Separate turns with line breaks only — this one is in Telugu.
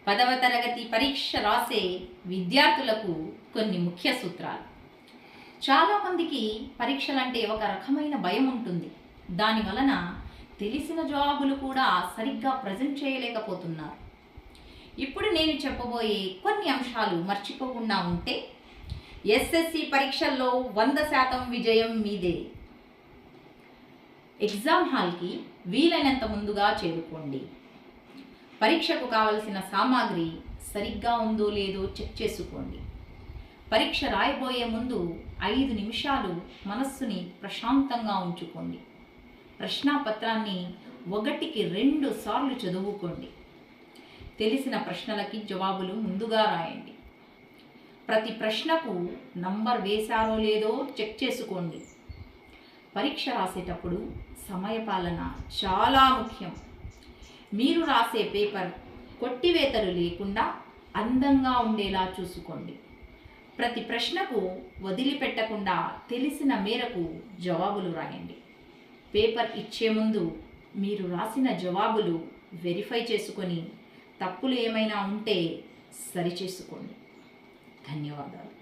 10వ తరగతి పరీక్ష రాసే విద్యార్థులకు కొన్ని ముఖ్య సూత్రాలు. చాలామందికి పరీక్షలంటే ఒక రకమైన భయం ఉంటుంది. దాని వలన తెలిసిన జవాబులు కూడా సరిగ్గా ప్రజెంట్ చేయలేకపోతున్నారు. ఇప్పుడు నేను చెప్పబోయే కొన్ని అంశాలు మర్చిపోకుండా ఉంటే ఎస్ఎస్సి పరీక్షల్లో 100% విజయం మీదే. ఎగ్జామ్ హాల్కి వీలైనంత ముందుగా చేరుకోండి. పరీక్షకు కావలసిన సామాగ్రి సరిగ్గా ఉందో లేదో చెక్ చేసుకోండి. పరీక్ష రాయబోయే ముందు 5 నిమిషాలు మనస్సుని ప్రశాంతంగా ఉంచుకోండి. ప్రశ్నాపత్రాన్ని 1కి 2 సార్లు చదువుకోండి. తెలిసిన ప్రశ్నలకి జవాబులు ముందుగా రాయండి. ప్రతి ప్రశ్నకు నంబర్ వేశారో లేదో చెక్ చేసుకోండి. పరీక్ష రాసేటప్పుడు సమయపాలన చాలా ముఖ్యం. మీరు రాసే పేపర్ కొట్టివేతలు లేకుండా అందంగా ఉండేలా చూసుకోండి. ప్రతి ప్రశ్నకు వదిలిపెట్టకుండా తెలిసిన మేరకు జవాబులు రాయండి. పేపర్ ఇచ్చే ముందు మీరు రాసిన జవాబులు వెరిఫై చేసుకొని తప్పులు ఏమైనా ఉంటే సరిచేసుకోండి. ధన్యవాదాలు.